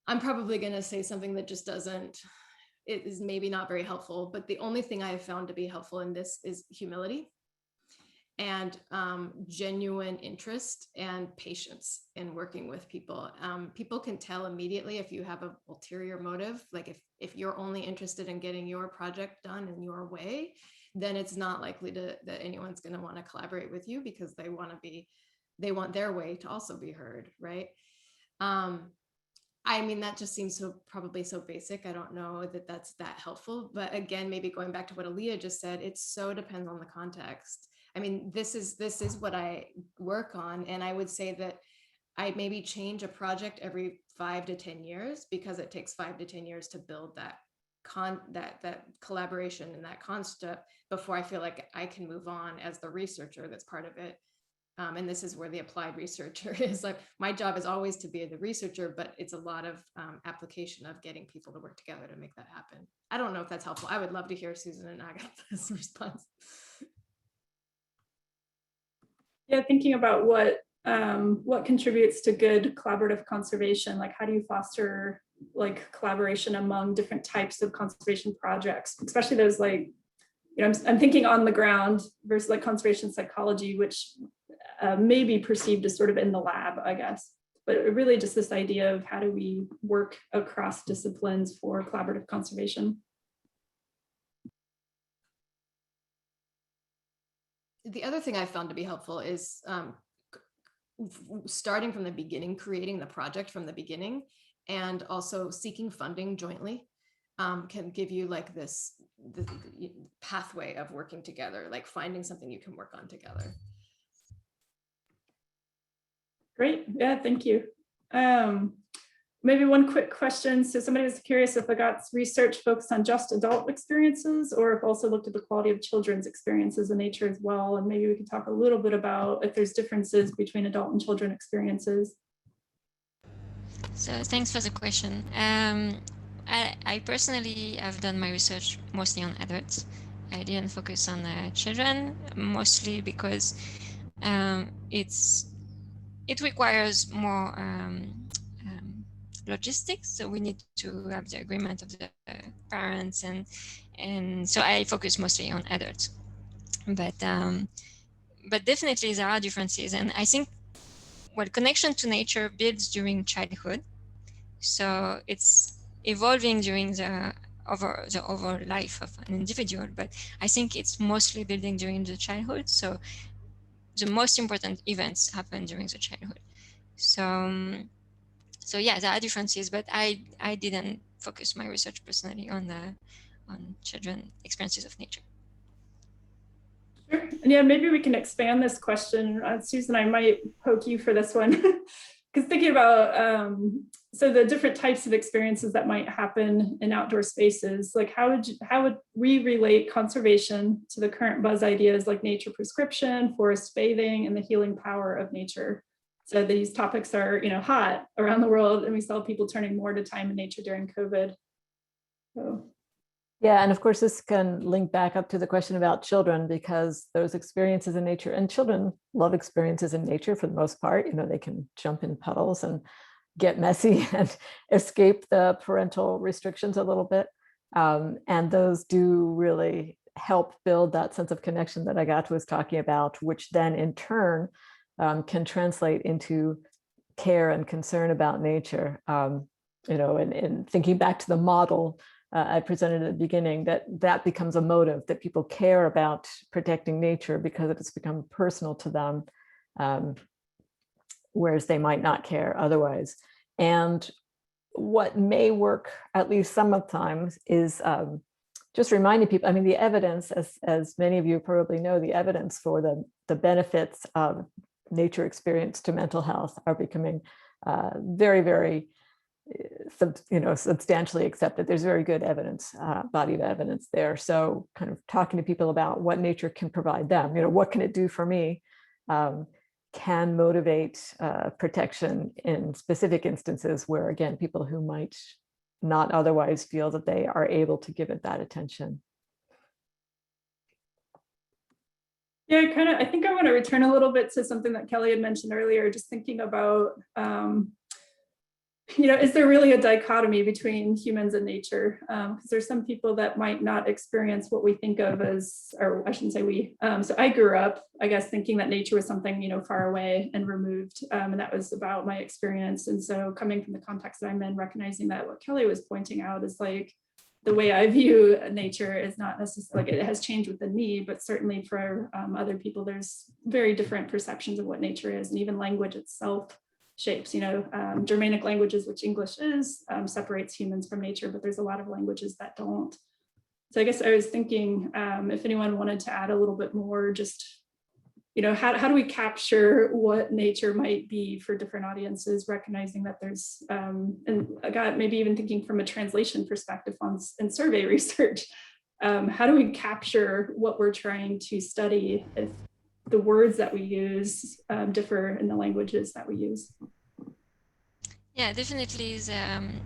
I'm probably going to say something that just it is maybe not very helpful, but the only thing I have found to be helpful in this is humility and genuine interest and patience in working with people. People can tell immediately if you have an ulterior motive, like if you're only interested in getting your project done in your way, then it's not likely that anyone's going to want to collaborate with you, because they want their way to also be heard, right? I mean, that just seems probably so basic. I don't know that that's that helpful, but again, maybe going back to what Alia just said, it so depends on the context. I mean, this is what I work on. And I would say that I maybe change a project every 5 to 10 years, because it takes 5 to 10 years to build that collaboration and that construct before I feel like I can move on as the researcher that's part of it. And this is where the applied researcher is. Like, my job is always to be the researcher, but it's a lot of application of getting people to work together to make that happen. I don't know if that's helpful. I would love to hear Susan and Agatha's response. Yeah, thinking about what contributes to good collaborative conservation, like how do you foster like collaboration among different types of conservation projects, especially those like, you know, I'm thinking on the ground versus like conservation psychology, which may be perceived as sort of in the lab, I guess, but really just this idea of how do we work across disciplines for collaborative conservation. The other thing I found to be helpful is starting from the beginning, creating the project from the beginning, and also seeking funding jointly can give you like the pathway of working together, like finding something you can work on together. Great, yeah, thank you. Maybe one quick question. So somebody was curious if Agat's research focused on just adult experiences, or if also looked at the quality of children's experiences in nature as well. And maybe we could talk a little bit about if there's differences between adult and children experiences. So thanks for the question. I personally have done my research mostly on adults. I didn't focus on children, mostly because it requires more logistics, so we need to have the agreement of the parents, and so I focus mostly on adults. But definitely there are differences, and I think connection to nature builds during childhood, so it's evolving during the overall life of an individual. But I think it's mostly building during the childhood, so the most important events happen during the childhood. So yeah, there are differences, but I didn't focus my research personally on children experiences of nature. Sure. And yeah, maybe we can expand this question. Susan, I might poke you for this one, because thinking about so the different types of experiences that might happen in outdoor spaces, like how would we relate conservation to the current buzz ideas like nature prescription, forest bathing, and the healing power of nature? So these topics are, you know, hot around the world, and we saw people turning more to time in nature during COVID. So. Yeah, and of course, this can link back up to the question about children, because those experiences in nature, and children love experiences in nature for the most part. You know, they can jump in puddles and get messy and escape the parental restrictions a little bit. And those do really help build that sense of connection that Agatha was talking about, which then in turn can translate into care and concern about nature. and thinking back to the model I presented at the beginning, that becomes a motive, that people care about protecting nature because it's become personal to them, whereas they might not care otherwise. And what may work, at least sometimes, is just reminding people, the evidence, as many of you probably know, the evidence for the benefits of nature experience to mental health are becoming very, very substantially accepted. There's very good evidence, body of evidence there. So kind of talking to people about what nature can provide them, what can it do for me, can motivate protection in specific instances where, again, people who might not otherwise feel that they are able to give it that attention. Yeah, I think I want to return a little bit to something that Kelly had mentioned earlier, just thinking about, is there really a dichotomy between humans and nature? Because there's some people that might not experience what we think of as, or I shouldn't say we. So I grew up, I guess, thinking that nature was something, far away and removed. And that was about my experience. And so coming from the context that I'm in, recognizing that what Kelly was pointing out is like, the way I view nature is not necessarily, like, it has changed within me, but certainly for other people, there's very different perceptions of what nature is, and even language itself shapes, Germanic languages, which English is, separates humans from nature, but there's a lot of languages that don't. So I guess I was thinking if anyone wanted to add a little bit more, just, how do we capture what nature might be for different audiences, recognizing that there's, and I got maybe even thinking from a translation perspective and survey research, how do we capture what we're trying to study if the words that we use differ in the languages that we use? Yeah, definitely.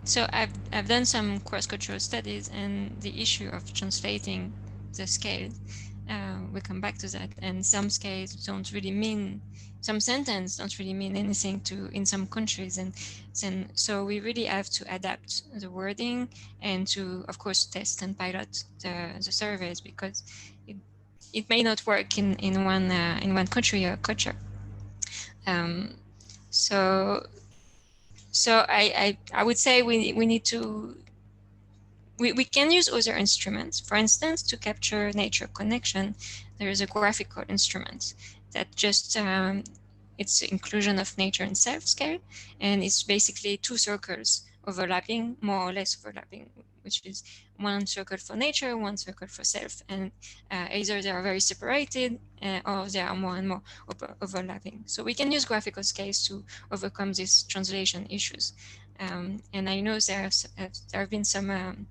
So I've done some cross-cultural studies, and the issue of translating the scale, we'll come back to that. And some scales don't really mean, some sentences don't really mean anything in some countries, and so we really have to adapt the wording and to, of course, test and pilot the surveys, because it may not work in one country or culture. So I would say we need to, we can use other instruments. For instance, to capture nature connection, there is a graphical instrument that just it's inclusion of nature and self scale, and it's basically two circles overlapping, more or less overlapping, which is one circle for nature, one circle for self, and either they are very separated or they are more and more overlapping. So we can use graphical scales to overcome these translation issues. And I know there have been some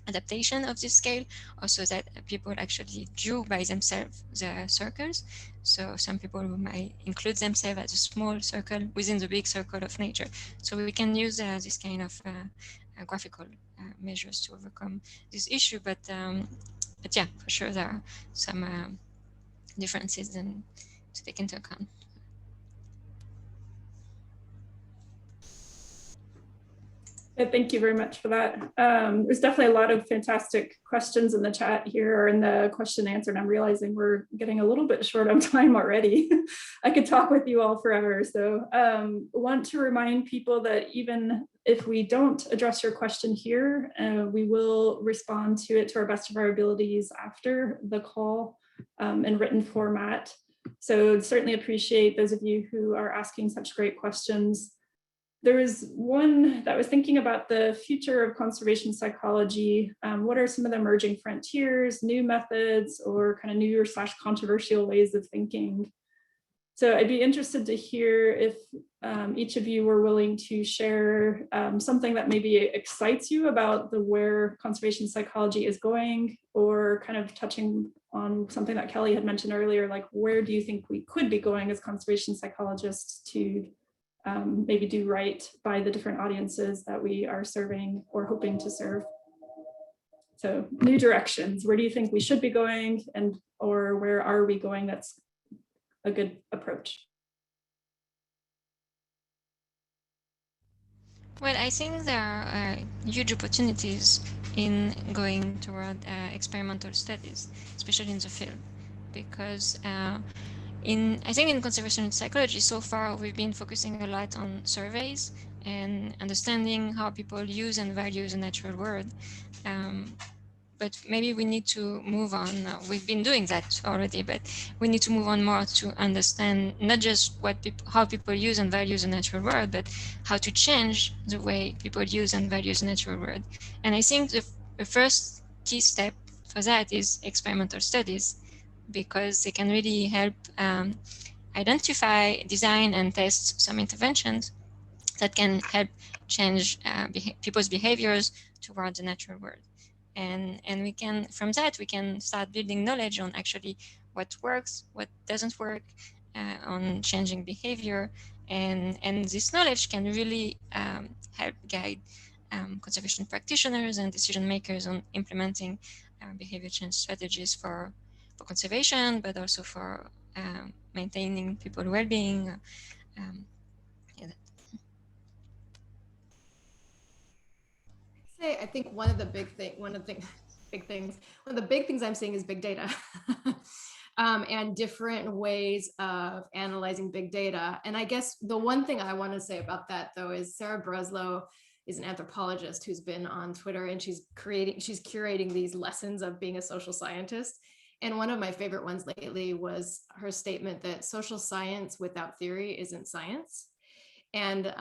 adaptation of this scale, also that people actually drew by themselves the circles. So some people might include themselves as a small circle within the big circle of nature. So we can use this kind of graphical measures to overcome this issue. But yeah, for sure there are some differences to take into account. Yeah, thank you very much for that. There's definitely a lot of fantastic questions in the chat here, or in the question and answer, and I'm realizing we're getting a little bit short on time already. I could talk with you all forever. So want to remind people that even if we don't address your question here, we will respond to it to our best of our abilities after the call in written format. So certainly appreciate those of you who are asking such great questions. There was one that was thinking about the future of conservation psychology. What are some of the emerging frontiers, new methods, or kind of new / controversial ways of thinking? So I'd be interested to hear if each of you were willing to share something that maybe excites you about where conservation psychology is going, or kind of touching on something that Kelly had mentioned earlier, like where do you think we could be going as conservation psychologists to maybe do right by the different audiences that we are serving or hoping to serve. So new directions, where do you think we should be going, or where are we going that's a good approach? Well, I think there are huge opportunities in going toward experimental studies, especially in the field, because I think in conservation psychology so far we've been focusing a lot on surveys and understanding how people use and value the natural world. But maybe we need to move on. We've been doing that already, but we need to move on more to understand not just how people use and value the natural world, but how to change the way people use and value the natural world. And I think the first key step for that is experimental studies, because they can really help identify, design, and test some interventions that can help change people's behaviors towards the natural world. And we can, from that, we can start building knowledge on actually what works, what doesn't work, on changing behavior. And this knowledge can really help guide conservation practitioners and decision makers on implementing behavior change strategies for conservation, but also for maintaining people's well-being. Yeah. I think one of the big things I'm seeing is big data. And different ways of analyzing big data. And I guess the one thing I want to say about that, though, is Sarah Breslow is an anthropologist who's been on Twitter, and she's curating these lessons of being a social scientist. And one of my favorite ones lately was her statement that social science without theory isn't science. And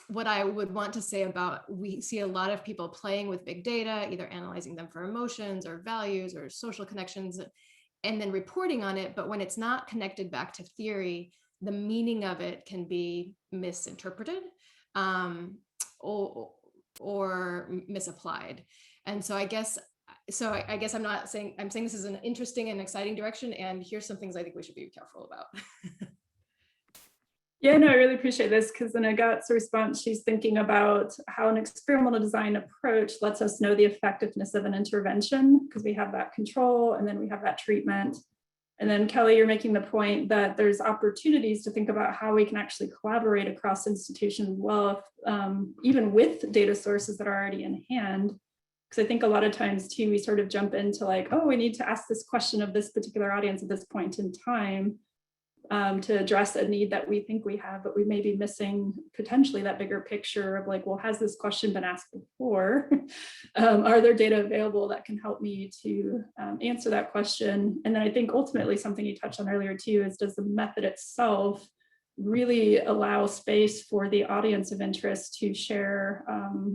what I would want to say about, we see a lot of people playing with big data, either analyzing them for emotions or values or social connections, and then reporting on it. But when it's not connected back to theory, the meaning of it can be misinterpreted or misapplied. And so I guess I'm saying this is an interesting and exciting direction, and here's some things I think we should be careful about. Yeah, no, I really appreciate this, because in Agat's response, she's thinking about how an experimental design approach lets us know the effectiveness of an intervention, because we have that control and then we have that treatment. And then Kelly, you're making the point that there's opportunities to think about how we can actually collaborate across institutions well, even with data sources that are already in hand. Because I think a lot of times too, we sort of jump into like, oh, we need to ask this question of this particular audience at this point in time. To address a need that we think we have, but we may be missing potentially that bigger picture of like, well, has this question been asked before? Are there data available that can help me to answer that question? And then I think ultimately something you touched on earlier too is, does the method itself really allow space for the audience of interest to share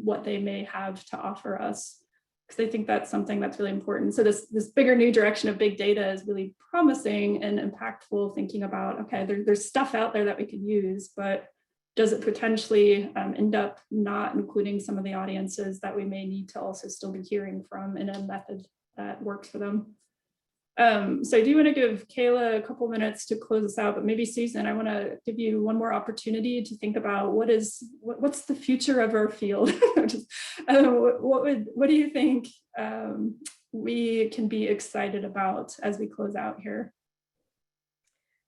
what they may have to offer us? Because I think that's something that's really important. So this bigger new direction of big data is really promising and impactful, thinking about, okay, there's stuff out there that we could use, but does it potentially end up not including some of the audiences that we may need to also still be hearing from in a method that works for them? So I do want to give Kayla a couple minutes to close us out, but maybe Susan, I want to give you one more opportunity to think about what's the future of our field. What do you think we can be excited about as we close out here?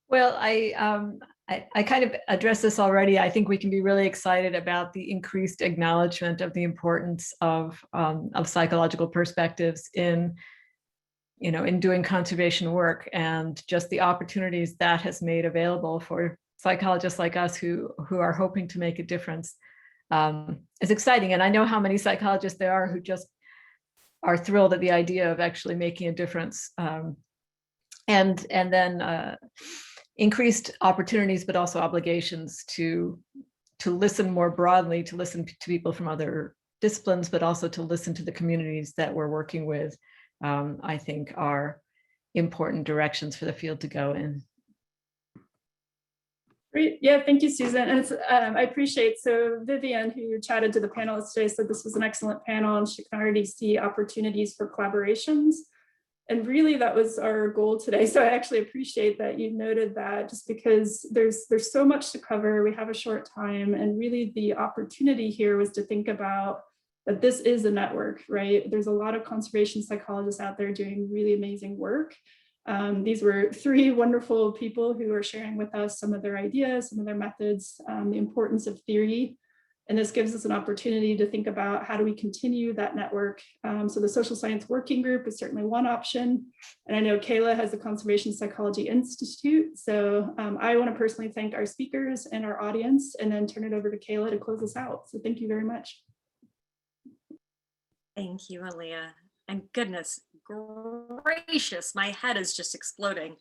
Well, I kind of addressed this already. I think we can be really excited about the increased acknowledgement of the importance of psychological perspectives in doing conservation work, and just the opportunities that has made available for psychologists like us who are hoping to make a difference. Is exciting. And I know how many psychologists there are who just are thrilled at the idea of actually making a difference. And then increased opportunities, but also obligations to listen more broadly, to listen to people from other disciplines, but also to listen to the communities that we're working with. I think are important directions for the field to go in. Great. Yeah, thank you, Susan. And I appreciate, so Vivian, who chatted to the panelists today, said this was an excellent panel and she can already see opportunities for collaborations. And really that was our goal today. So I actually appreciate that you noted that, just because there's so much to cover. We have a short time, and really the opportunity here was to think about that this is a network, right? There's a lot of conservation psychologists out there doing really amazing work. These were three wonderful people who are sharing with us some of their ideas, some of their methods, the importance of theory. And this gives us an opportunity to think about how do we continue that network. So the Social Science Working Group is certainly one option. And I know Kayla has the Conservation Psychology Institute. So I want to personally thank our speakers and our audience, and then turn it over to Kayla to close us out. So thank you very much. Thank you, Alia. And goodness gracious, my head is just exploding.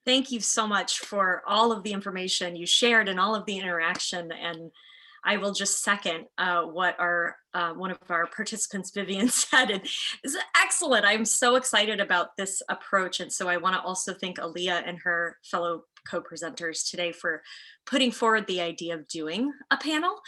Thank you so much for all of the information you shared and all of the interaction. And I will just second what our one of our participants, Vivian, said. It is excellent. I'm so excited about this approach. And so I want to also thank Alia and her fellow co-presenters today for putting forward the idea of doing a panel.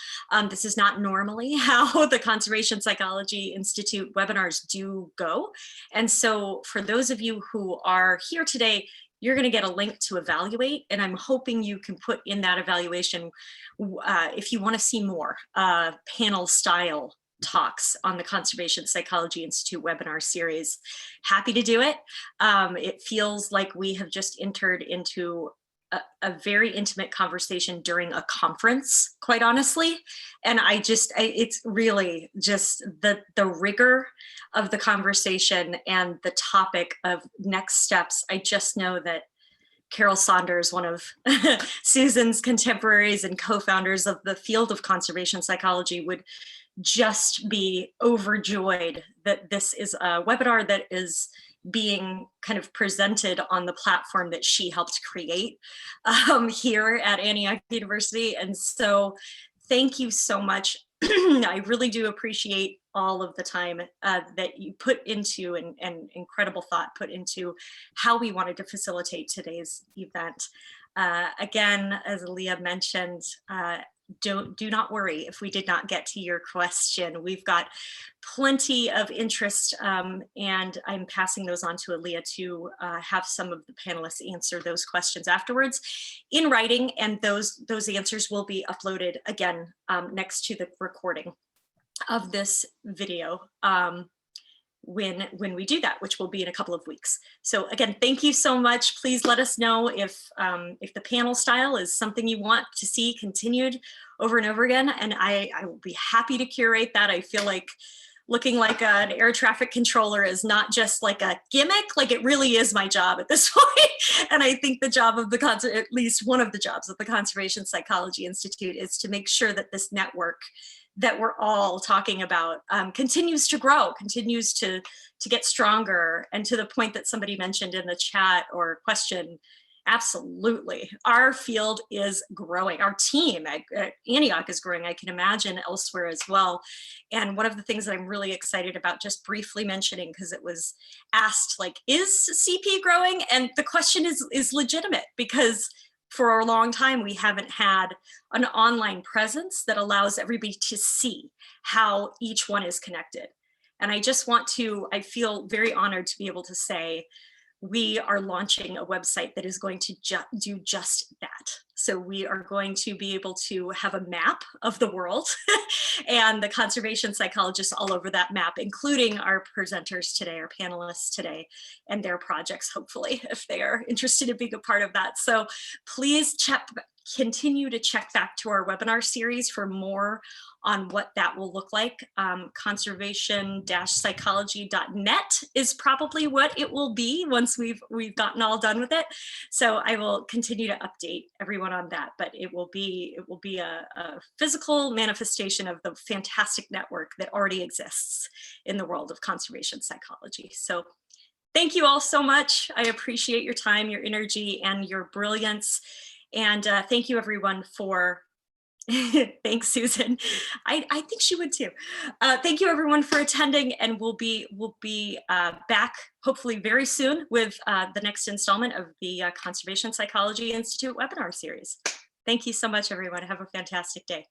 This is not normally how the Conservation Psychology Institute webinars do go. And so for those of you who are here today, you're going to get a link to evaluate, and I'm hoping you can put in that evaluation if you want to see more panel style talks on the Conservation Psychology Institute webinar series. Happy to do it. It feels like we have just entered into a very intimate conversation during a conference, quite honestly. And it's really just the rigor of the conversation and the topic of next steps. I just know that Carol Saunders, one of Susan's contemporaries and co-founders of the field of conservation psychology, would just be overjoyed that this is a webinar that is being kind of presented on the platform that she helped create here at Antioch University. And so thank you so much. I really do appreciate all of the time that you put into and incredible thought put into how we wanted to facilitate today's event. Again, as Alia mentioned, do not worry if we did not get to your question. We've got plenty of interest, and I'm passing those on to Alia to have some of the panelists answer those questions afterwards in writing, and those answers will be uploaded again next to the recording of this video when we do that, which will be in a couple of weeks. So again, thank you so much. Please let us know if the panel style is something you want to see continued over and over again, and I will be happy to curate that. I feel like looking like an air traffic controller is not just like a gimmick, like it really is my job at this point. And I think the job of at least one of the jobs of the Conservation Psychology Institute is to make sure that this network that we're all talking about continues to grow, continues to get stronger. And to the point that somebody mentioned in the chat or question, absolutely, our field is growing. Our team at Antioch is growing. I can imagine elsewhere as well. And one of the things that I'm really excited about, just briefly mentioning, because it was asked, like, is CP growing? And the question is legitimate, because for a long time, we haven't had an online presence that allows everybody to see how each one is connected. And I feel very honored to be able to say, we are launching a website that is going to do just that. So we are going to be able to have a map of the world and the conservation psychologists all over that map, including our presenters today, our panelists today, and their projects, hopefully, if they are interested in being a part of that. So please continue to check back to our webinar series for more on what that will look like. Conservation-psychology.net is probably what it will be once we've gotten all done with it. So I will continue to update everyone on that, but it will be a physical manifestation of the fantastic network that already exists in the world of conservation psychology. So thank you all so much. I appreciate your time, your energy, and your brilliance. And thank you everyone for thanks, Susan. I think she would too. Thank you everyone for attending, and we'll be back hopefully very soon with the next installment of the Conservation Psychology Institute webinar series. Thank you so much, everyone. Have a fantastic day.